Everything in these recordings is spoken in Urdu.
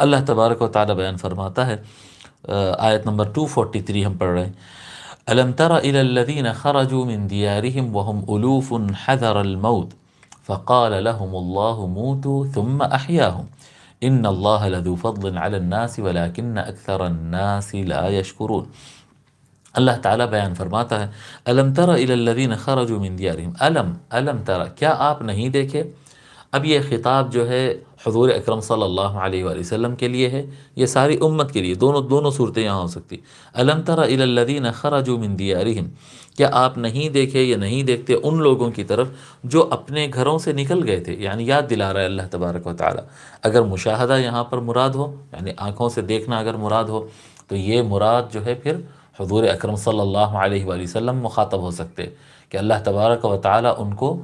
اللہ تبارک و تعالی بیان فرماتا ہے، آیت نمبر 243 ہم پڑھ رہے ہیں، الم تر الی الذین خرجوا من دیارہم وهم الوف حذر الموت فقال لهم اللہ موتوا ثم احیاهم ان اللہ لذو فضل علی الناس ولکن اکثر الناس لا یشکرون۔ اللہ تعالیٰ بیان فرماتا ہے، الم تر الی الذین خرجوا من دیارہم، الم تر، کیا آپ نہیں دیکھے؟ اب یہ خطاب جو ہے حضور اکرم صلی اللہ علیہ وآلہ وسلم کے لیے ہے، یہ ساری امت کے لیے، دونوں صورتیں یہاں ہو سکتی۔ الم تر الی الذین خرجوا من دیارہم، کیا آپ نہیں دیکھے یا نہیں دیکھتے ان لوگوں کی طرف جو اپنے گھروں سے نکل گئے تھے؟ یعنی یاد دلا رہا ہے اللہ تبارک و تعالی۔ اگر مشاہدہ یہاں پر مراد ہو، یعنی آنکھوں سے دیکھنا اگر مراد ہو، تو یہ مراد جو ہے پھر حضور اکرم صلی اللہ علیہ وآلہ وسلم مخاطب ہو سکتے کہ اللہ تبارک و تعالی ان کو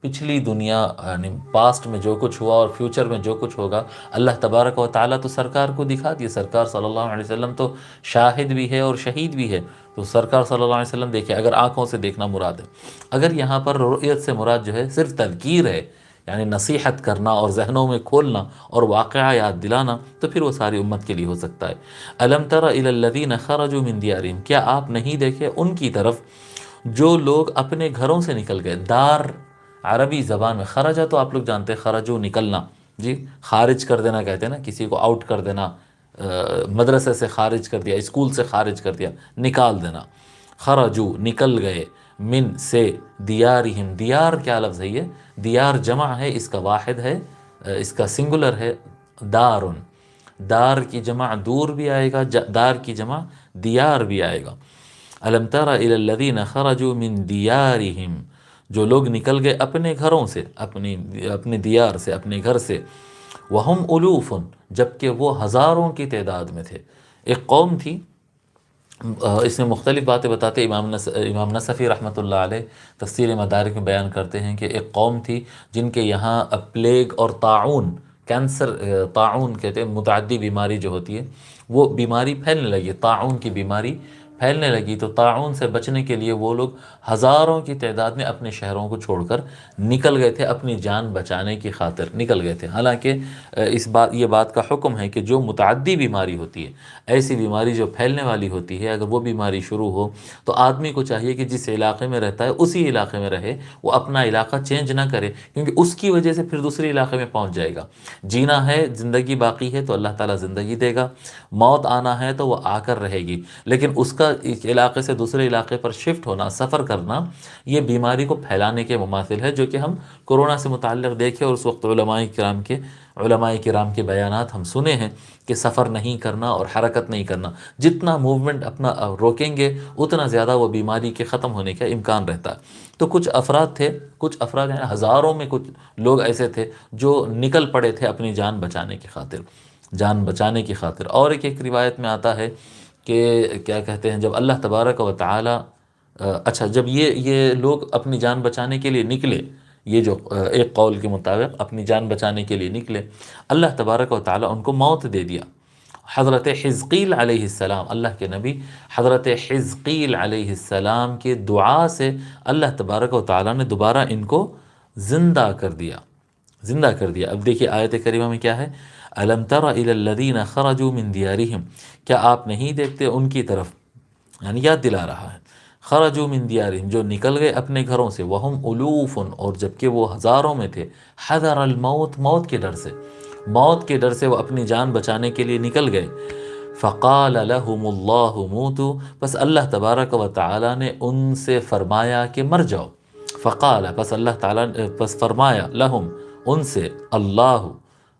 پچھلی دنیا، یعنی پاسٹ میں جو کچھ ہوا اور فیوچر میں جو کچھ ہوگا، اللہ تبارک و تعالیٰ تو سرکار کو دکھا دیے۔ سرکار صلی اللہ علیہ وسلم تو شاہد بھی ہے اور شہید بھی ہے، تو سرکار صلی اللہ علیہ وسلم دیکھے اگر آنکھوں سے دیکھنا مراد ہے۔ اگر یہاں پر رؤیت سے مراد جو ہے صرف تذکیر ہے، یعنی نصیحت کرنا اور ذہنوں میں کھولنا اور واقعہ یاد دلانا، تو پھر وہ ساری امت کے لیے ہو سکتا ہے۔ الم تر الی الذین خرجوا من دیارہم، کیا آپ نہیں دیکھے ان کی طرف جو لوگ اپنے گھروں سے نکل گئے؟ دار عربی زبان میں، خرجہ تو آپ لوگ جانتے ہیں، خرجو نکلنا، جی خارج کر دینا کہتے ہیں نا، کسی کو آؤٹ کر دینا، مدرسے سے خارج کر دیا، اسکول سے خارج کر دیا، نکال دینا۔ خرجو نکل گئے، من سے، دیارہم، دیار کیا لفظ ہے یہ؟ دیار جمع ہے، اس کا واحد ہے، اس کا سنگولر ہے دارن، دار کی جمع دور بھی آئے گا، دار کی جمع دیار بھی آئے گا۔ الم تر الی الذین خرجوا من دیارہم، جو لوگ نکل گئے اپنے گھروں سے، اپنے دیار سے، اپنے گھر سے، وہم الوف، جبکہ وہ ہزاروں کی تعداد میں تھے۔ ایک قوم تھی، اس میں مختلف باتیں بتاتے، امام نصفی رحمۃ اللہ علیہ تفسیر مدارک میں بیان کرتے ہیں کہ ایک قوم تھی جن کے یہاں پلیگ اور طاعون، کینسر، طاعون کہتے ہیں متعدی بیماری جو ہوتی ہے، وہ بیماری پھیلنے لگی، طاعون کی بیماری پھیلنے لگی، تو طاعون سے بچنے کے لیے وہ لوگ ہزاروں کی تعداد میں اپنے شہروں کو چھوڑ کر نکل گئے تھے، اپنی جان بچانے کی خاطر نکل گئے تھے۔ حالانکہ یہ بات کا حکم ہے کہ جو متعدی بیماری ہوتی ہے، ایسی بیماری جو پھیلنے والی ہوتی ہے، اگر وہ بیماری شروع ہو تو آدمی کو چاہیے کہ جس علاقے میں رہتا ہے اسی علاقے میں رہے، وہ اپنا علاقہ چینج نہ کرے، کیونکہ اس کی وجہ سے پھر دوسرے علاقے میں پہنچ جائے گا۔ جینا ہے، زندگی باقی ہے تو اللہ تعالیٰ زندگی دے گا، موت آنا ہے تو وہ آ کر رہے گی، لیکن اس کا ایک علاقے سے دوسرے علاقے پر شفٹ ہونا، سفر کرنا، یہ بیماری کو پھیلانے کے مماثل ہے، جو کہ ہم کورونا سے متعلق دیکھیں، اور اس وقت علماء کرام کے بیانات ہم سنے ہیں کہ سفر نہیں کرنا اور حرکت نہیں کرنا، جتنا موومنٹ اپنا روکیں گے اتنا زیادہ وہ بیماری کے ختم ہونے کا امکان رہتا ہے۔ تو کچھ افراد یعنی ہزاروں میں کچھ لوگ ایسے تھے جو نکل پڑے تھے اپنی جان بچانے کی خاطر۔ اور ایک روایت میں آتا ہے کہ کیا کہتے ہیں، جب اللہ تبارک و تعالی، جب یہ لوگ اپنی جان بچانے کے لیے نکلے، یہ جو ایک قول کے مطابق اپنی جان بچانے کے لیے نکلے، اللہ تبارک و تعالی ان کو موت دے دیا۔ حضرت حزقیل علیہ السلام، اللہ کے نبی حضرت حزقیل علیہ السلام کے دعا سے اللہ تبارک و تعالی نے دوبارہ ان کو زندہ کر دیا۔ اب دیکھیے آیت کریمہ میں کیا ہے، الم تر الی الذین خرجوا من دیارہم، کیا آپ نہیں دیکھتے ان کی طرف، یعنی یاد دلا رہا ہے، خرجوا من دیارہم، جو نکل گئے اپنے گھروں سے، وہم الوف، اور جبکہ وہ ہزاروں میں تھے، حذر الموت، موت کے ڈر سے وہ اپنی جان بچانے کے لیے نکل گئے۔ فقال لهم اللہ موتوا، بس اللہ تبارک و تعالی نے ان سے فرمایا کہ مر جاؤ۔ فقال، بس اللہ تعالی بس فرمایا، لہم، ان سے،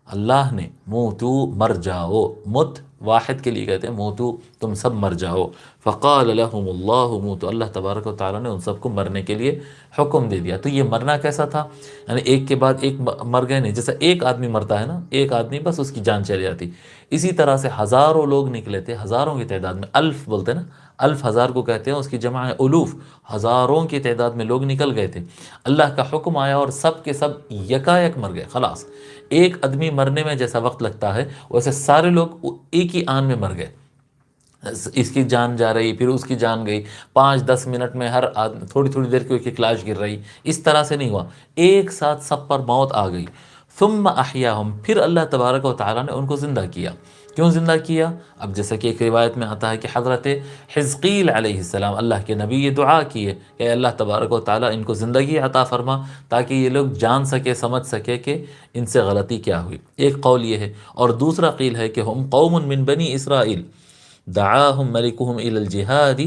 اللہ نے، موتو، مر جاؤ، مت واحد کے لیے کہتے ہیں، موتو، تم سب مر جاؤ۔ فقال لهم اللہ موتو، اللہ تبارک و تعالی نے ان سب کو مرنے کے لیے حکم دے دیا۔ تو یہ مرنا کیسا تھا؟ یعنی ایک کے بعد ایک مر گئے نہیں، جیسا ایک آدمی مرتا ہے نا، ایک آدمی بس اس کی جان چلی جاتی، اسی طرح سے ہزاروں لوگ نکلے تھے، ہزاروں کی تعداد میں، الف بولتے ہیں نا، الف ہزار کو کہتے ہیں، اس کی جمع ہے الوف، ہزاروں کی تعداد میں لوگ نکل گئے تھے۔ اللہ کا حکم آیا اور سب کے سب یکایک مر گئے، خلاص۔ ایک آدمی مرنے میں جیسا وقت لگتا ہے، ویسے سارے لوگ ایک ہی آن میں مر گئے۔ اس کی جان جا رہی، پھر اس کی جان گئی، 5-10 منٹ میں ہر آدمی، تھوڑی دیر کی ایک لاش گر رہی، اس طرح سے نہیں ہوا، ایک ساتھ سب پر موت آ گئی۔ ثم احیاہم، پھر اللہ تبارک و تعالیٰ نے ان کو زندہ کیا۔ کیوں زندہ کیا؟ اب جیسا کہ ایک روایت میں آتا ہے کہ حضرت حزقیل علیہ السلام، اللہ کے نبی، یہ دعا کیے کہ اے اللہ تبارک و تعالیٰ ان کو زندگی عطا فرما تاکہ یہ لوگ جان سکے، سمجھ سکے کہ ان سے غلطی کیا ہوئی۔ ایک قول یہ ہے، اور دوسرا قیل ہے کہ ہم قوم من بنی اسرائیل دعاہم ملکہم الی الجہاد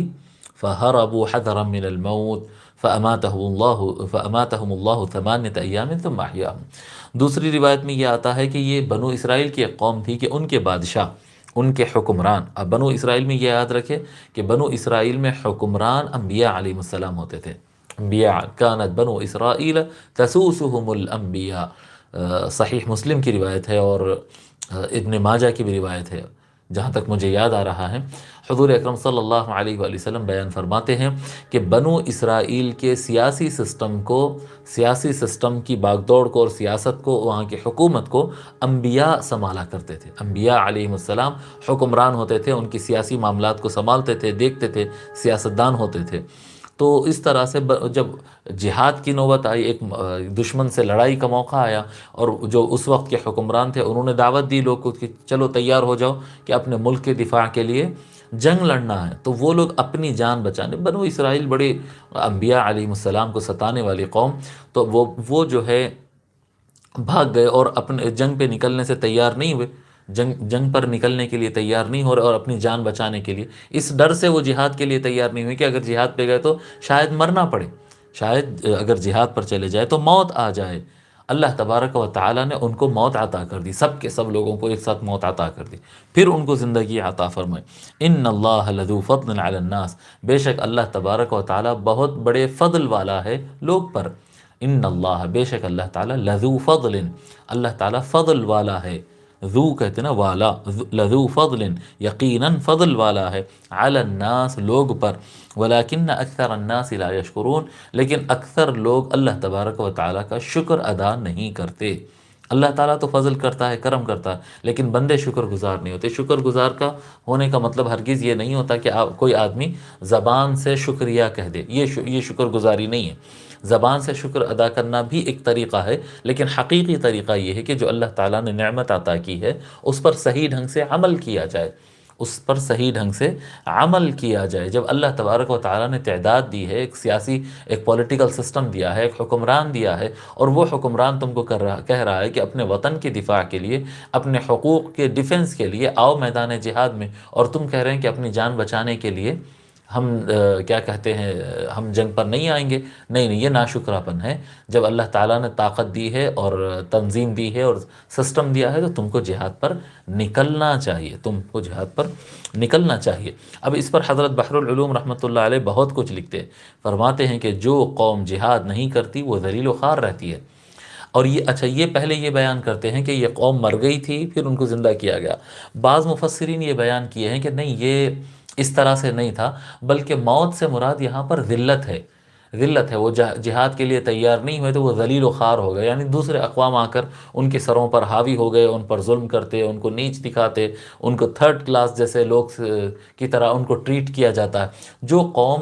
فہربوا حذرا من الموت فأماتهم اللہ 8 ایام ثم احیاہم۔ دوسری روایت میں یہ آتا ہے کہ یہ بنو اسرائیل کی ایک قوم تھی کہ ان کے بادشاہ، ان کے حکمران، اب بنو اسرائیل میں یہ یاد رکھے کہ بنو اسرائیل میں حکمران انبیاء علیہ السلام ہوتے تھے۔ انبیاء، کانت بنو اسرائیل تسوسهم الانبیاء، صحیح مسلم کی روایت ہے اور ابن ماجہ کی بھی روایت ہے، جہاں تک مجھے یاد آ رہا ہے۔ حضور اکرم صلی اللہ علیہ وآلہ وسلم بیان فرماتے ہیں کہ بنو اسرائیل کے سیاسی سسٹم کی باغ دوڑ کو اور سیاست کو، وہاں کی حکومت کو انبیاء سنبھالا کرتے تھے۔ انبیاء علیہ السلام حکمران ہوتے تھے، ان کی سیاسی معاملات کو سنبھالتے تھے، دیکھتے تھے، سیاستدان ہوتے تھے۔ تو اس طرح سے جب جہاد کی نوبت آئی، ایک دشمن سے لڑائی کا موقع آیا، اور جو اس وقت کے حکمران تھے انہوں نے دعوت دی لوگ کو کہ چلو تیار ہو جاؤ کہ اپنے ملک کے دفاع کے لیے جنگ لڑنا ہے، تو وہ لوگ اپنی جان بچانے، بنو اسرائیل بڑے انبیاء علیہ السلام کو ستانے والی قوم، تو وہ جو ہے بھاگ گئے اور اپنے جنگ پہ نکلنے سے تیار نہیں ہوئے، جنگ پر نکلنے کے لیے تیار نہیں ہو رہے، اور اپنی جان بچانے کے لیے اس ڈر سے وہ جہاد کے لیے تیار نہیں ہوئے کہ اگر جہاد پہ گئے تو شاید مرنا پڑے، شاید اگر جہاد پر چلے جائے تو موت آ جائے۔ اللہ تبارک و تعالیٰ نے ان کو موت عطا کر دی، سب کے سب لوگوں کو ایک ساتھ موت عطا کر دی، پھر ان کو زندگی عطا فرمائی۔ ان اللہ لذو فضل علی الناس، بے شک اللہ تبارک و تعالیٰ بہت بڑے فضل والا ہے لوگ پر۔ ان اللہ، بے شک اللہ تعالیٰ، لذو فضل، اللہ تعالیٰ فضل والا ہے، ذو کہتے نا والا، لذو فضل، یقیناً فضل والا ہے، علی الناس، لوگ پر، ولیکن اکثر الناس لا یشکرون، لیکن اکثر لوگ اللہ تبارک و تعالیٰ کا شکر ادا نہیں کرتے۔ اللہ تعالیٰ تو فضل کرتا ہے، کرم کرتا ہے، لیکن بندے شکر گزار نہیں ہوتے۔ شکر گزار کا ہونے کا مطلب ہرگز یہ نہیں ہوتا کہ کوئی آدمی زبان سے شکریہ کہہ دے، یہ شکر گزاری نہیں ہے۔ زبان سے شکر ادا کرنا بھی ایک طریقہ ہے، لیکن حقیقی طریقہ یہ ہے کہ جو اللہ تعالیٰ نے نعمت عطا کی ہے اس پر صحیح ڈھنگ سے عمل کیا جائے، اس پر صحیح ڈھنگ سے عمل کیا جائے۔ جب اللہ تبارک و تعالیٰ نے تعداد دی ہے، ایک سیاسی، ایک پولیٹیکل سسٹم دیا ہے، ایک حکمران دیا ہے، اور وہ حکمران تم کو کہہ رہا ہے کہ اپنے وطن کے دفاع کے لیے، اپنے حقوق کے ڈیفنس کے لیے آؤ میدان جہاد میں، اور تم کہہ رہے ہیں کہ اپنی جان بچانے کے لیے ہم کیا کہتے ہیں، ہم جنگ پر نہیں آئیں گے، نہیں، یہ ناشکراپن ہے۔ جب اللہ تعالیٰ نے طاقت دی ہے اور تنظیم دی ہے اور سسٹم دیا ہے تو تم کو جہاد پر نکلنا چاہیے، تم کو جہاد پر نکلنا چاہیے۔ اب اس پر حضرت بحر العلوم رحمۃ اللہ علیہ بہت کچھ لکھتے ہیں، فرماتے ہیں کہ جو قوم جہاد نہیں کرتی وہ ذلیل و خوار رہتی ہے۔ اور یہ پہلے یہ بیان کرتے ہیں کہ یہ قوم مر گئی تھی پھر ان کو زندہ کیا گیا۔ بعض مفسرین یہ بیان کیے ہیں کہ نہیں، یہ اس طرح سے نہیں تھا، بلکہ موت سے مراد یہاں پر ذلت ہے، ذلت ہے۔ وہ جہاد کے لیے تیار نہیں ہوئے تو وہ ذلیل و خوار ہو گئے، یعنی دوسرے اقوام آ کر ان کے سروں پر حاوی ہو گئے، ان پر ظلم کرتے، ان کو نیچ دکھاتے، ان کو تھرڈ کلاس جیسے لوگ کی طرح ان کو ٹریٹ کیا جاتا ہے۔ جو قوم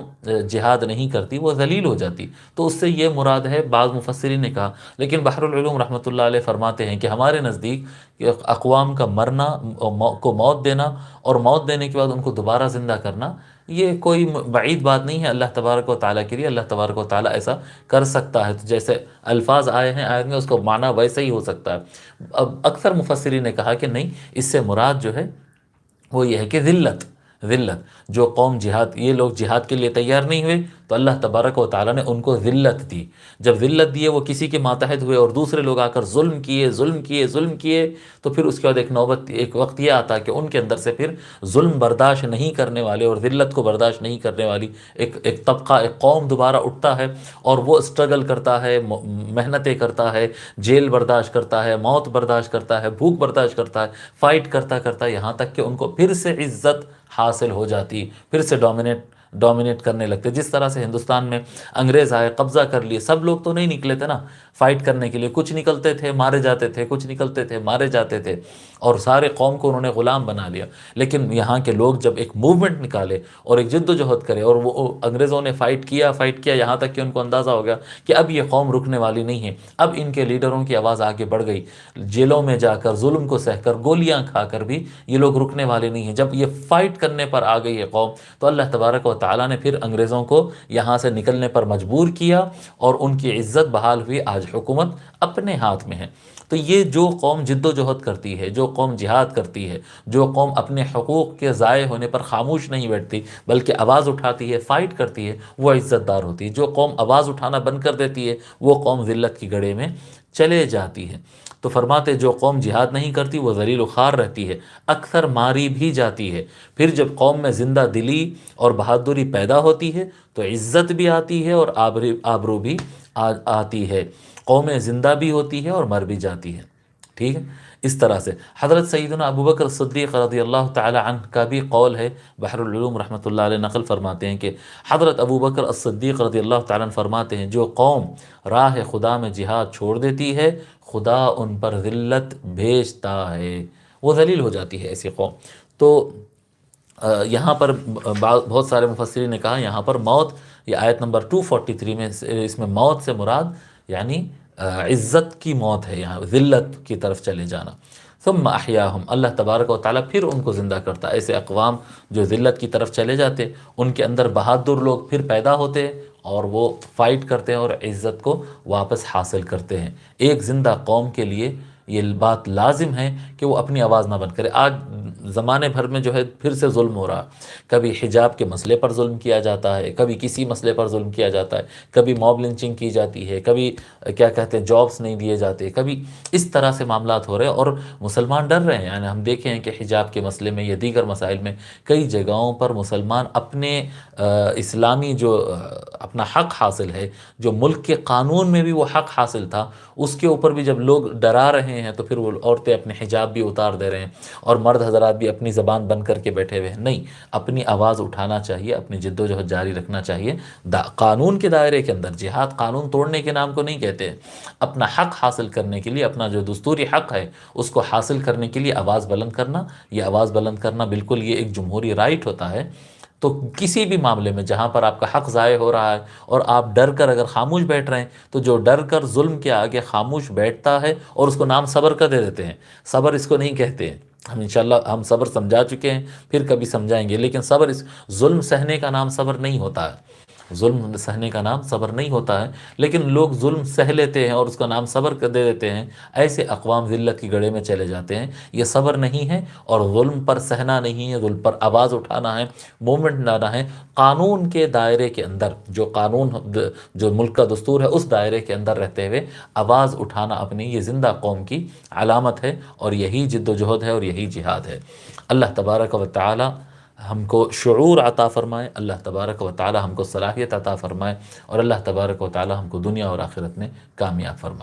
جہاد نہیں کرتی وہ ذلیل ہو جاتی، تو اس سے یہ مراد ہے، بعض مفسرین نے کہا۔ لیکن بحر العلوم رحمۃ اللہ علیہ فرماتے ہیں کہ ہمارے نزدیک اقوام کا مرنا کو موت دینا اور موت دینے کے بعد ان کو دوبارہ زندہ کرنا، یہ کوئی بعید بات نہیں ہے اللہ تبارک و تعالیٰ کے لیے۔ اللہ تبارک و تعالیٰ ایسا کر سکتا ہے، تو جیسے الفاظ آئے ہیں آیت میں اس کو معنی ویسے ہی ہو سکتا ہے۔ اب اکثر مفسرین نے کہا کہ نہیں، اس سے مراد جو ہے وہ یہ ہے کہ ذلت، جو قوم یہ لوگ جہاد کے لیے تیار نہیں ہوئے تو اللہ تبارک و تعالیٰ نے ان کو ذلت دی۔ جب ذلت دیے، وہ کسی کے ماتحت ہوئے اور دوسرے لوگ آ کر ظلم کیے تو پھر اس کے بعد ایک وقت یہ آتا کہ ان کے اندر سے پھر ظلم برداشت نہیں کرنے والے اور ذلت کو برداشت نہیں کرنے والی ایک طبقہ، ایک قوم دوبارہ اٹھتا ہے، اور وہ اسٹرگل کرتا ہے، محنتیں کرتا ہے، جیل برداشت کرتا ہے، موت برداشت کرتا ہے، بھوک برداشت کرتا ہے، فائٹ کرتا یہاں تک کہ ان کو پھر سے عزت حاصل ہو جاتی، پھر سے ڈومینیٹ کرنے لگتے۔ جس طرح سے ہندوستان میں انگریز آئے، قبضہ کر لیے، سب لوگ تو نہیں نکلے تھے نا، فائٹ کرنے کے لیے، کچھ نکلتے تھے مارے جاتے تھے، کچھ نکلتے تھے مارے جاتے تھے، اور سارے قوم کو انہوں نے غلام بنا لیا۔ لیکن یہاں کے لوگ جب ایک موومنٹ نکالے اور ایک جد و جہد کرے، اور وہ انگریزوں نے فائٹ کیا یہاں تک کہ ان کو اندازہ ہو گیا کہ اب یہ قوم رکنے والی نہیں ہے، اب ان کے لیڈروں کی آواز آگے بڑھ گئی، جیلوں میں جا کر ظلم کو سہ کر گولیاں کھا کر بھی یہ لوگ رکنے والے نہیں ہیں، جب یہ فائٹ کرنے پر آ گئی ہے قوم، تو اللہ تبارک و تعالیٰ نے پھر انگریزوں کو یہاں سے نکلنے پر مجبور کیا، اور ان کی عزت بحال ہوئی، آج حکومت اپنے ہاتھ میں ہے۔ تو یہ جو قوم جد و جہد کرتی ہے، جو قوم جہاد کرتی ہے، جو قوم اپنے حقوق کے ضائع ہونے پر خاموش نہیں بیٹھتی بلکہ آواز اٹھاتی ہے، فائٹ کرتی ہے، وہ عزت دار ہوتی ہے۔ جو قوم آواز اٹھانا بند کر دیتی ہے، وہ قوم ذلت کی گڑھے میں چلے جاتی ہے۔ تو فرماتے جو قوم جہاد نہیں کرتی وہ ذلیل و خوار رہتی ہے، اکثر ماری بھی جاتی ہے۔ پھر جب قوم میں زندہ دلی اور بہادری پیدا ہوتی ہے تو عزت بھی آتی ہے اور آبرو بھی آتی ہے، قومیں زندہ بھی ہوتی ہے اور مر بھی جاتی ہے۔ ٹھیک ہے، اس طرح سے حضرت سیدنا ابو بکر صدیق رضی اللہ تعالی عنہ کا بھی قول ہے، بحر العلوم رحمۃ اللہ علیہ نقل فرماتے ہیں کہ حضرت ابو بکر الصدیق رضی اللہ تعالی عنہ فرماتے ہیں جو قوم راہ خدا میں جہاد چھوڑ دیتی ہے خدا ان پر ذلت بھیجتا ہے، وہ ذلیل ہو جاتی ہے ایسی قوم۔ تو یہاں پر بہت سارے مفسرین نے کہا یہاں پر موت، یہ آیت نمبر 243 میں اس میں موت سے مراد یعنی عزت کی موت ہے، یہاں ذلت کی طرف چلے جانا۔ ثم احیاہم، اللہ تبارک و تعالیٰ پھر ان کو زندہ کرتا ہے۔ ایسے اقوام جو ذلت کی طرف چلے جاتے ان کے اندر بہادر لوگ پھر پیدا ہوتے اور وہ فائٹ کرتے ہیں اور عزت کو واپس حاصل کرتے ہیں۔ ایک زندہ قوم کے لیے یہ بات لازم ہے کہ وہ اپنی آواز نہ بند کرے۔ آج زمانے بھر میں جو ہے پھر سے ظلم ہو رہا، کبھی حجاب کے مسئلے پر ظلم کیا جاتا ہے، کبھی کسی مسئلے پر ظلم کیا جاتا ہے، کبھی موب لنچنگ کی جاتی ہے، کبھی کیا کہتے ہیں جابس نہیں دیے جاتے، کبھی اس طرح سے معاملات ہو رہے ہیں، اور مسلمان ڈر رہے ہیں۔ یعنی ہم دیکھیں ہیں کہ حجاب کے مسئلے میں یا دیگر مسائل میں کئی جگہوں پر مسلمان اپنے اسلامی جو اپنا حق حاصل ہے، جو ملک کے قانون میں بھی وہ حق حاصل تھا، اس کے اوپر بھی جب لوگ ڈرا رہے ہیں تو پھر وہ عورتیں اپنے حجاب بھی اتار دے رہے ہیں، اور مرد حضرات بھی اپنی زبان بند کر کے بیٹھے ہوئے ہیں۔ نہیں، اپنی آواز اٹھانا چاہیے، اپنی جد و جہد جاری رکھنا چاہیے، قانون کے دائرے کے اندر۔ جہاد قانون توڑنے کے نام کو نہیں کہتے ہیں، اپنا حق حاصل کرنے کے لیے، اپنا جو دستوری حق ہے اس کو حاصل کرنے کے لیے آواز بلند کرنا، یہ آواز بلند کرنا بالکل یہ ایک جمہوری رائٹ ہوتا ہے۔ تو کسی بھی معاملے میں جہاں پر آپ کا حق ضائع ہو رہا ہے اور آپ ڈر کر اگر خاموش بیٹھ رہے ہیں، تو جو ڈر کر ظلم کے آگے خاموش بیٹھتا ہے اور اس کو نام صبر کا دے دیتے ہیں، صبر اس کو نہیں کہتے ہیں۔ ہم انشاءاللہ ہم صبر سمجھا چکے ہیں، پھر کبھی سمجھائیں گے، لیکن صبر ظلم سہنے کا نام صبر نہیں ہوتا ہے، ظلم سہنے کا نام صبر نہیں ہوتا ہے، لیکن لوگ ظلم سہ لیتے ہیں اور اس کا نام صبر کر دے دیتے ہیں۔ ایسے اقوام ذلت کی گڑھے میں چلے جاتے ہیں، یہ صبر نہیں ہے، اور ظلم پر سہنا نہیں ہے، ظلم پر آواز اٹھانا ہے، موومنٹ لانا ہے، قانون کے دائرے کے اندر، جو قانون جو ملک کا دستور ہے اس دائرے کے اندر رہتے ہوئے آواز اٹھانا اپنی، یہ زندہ قوم کی علامت ہے، اور یہی جد و جہد ہے اور یہی جہاد ہے۔ اللہ تبارک و تعالی ہم کو شعور عطا فرمائے، اللہ تبارک و تعالی ہم کو صلاحیت عطا فرمائے، اور اللہ تبارک و تعالی ہم کو دنیا اور آخرت میں کامیاب فرمائے۔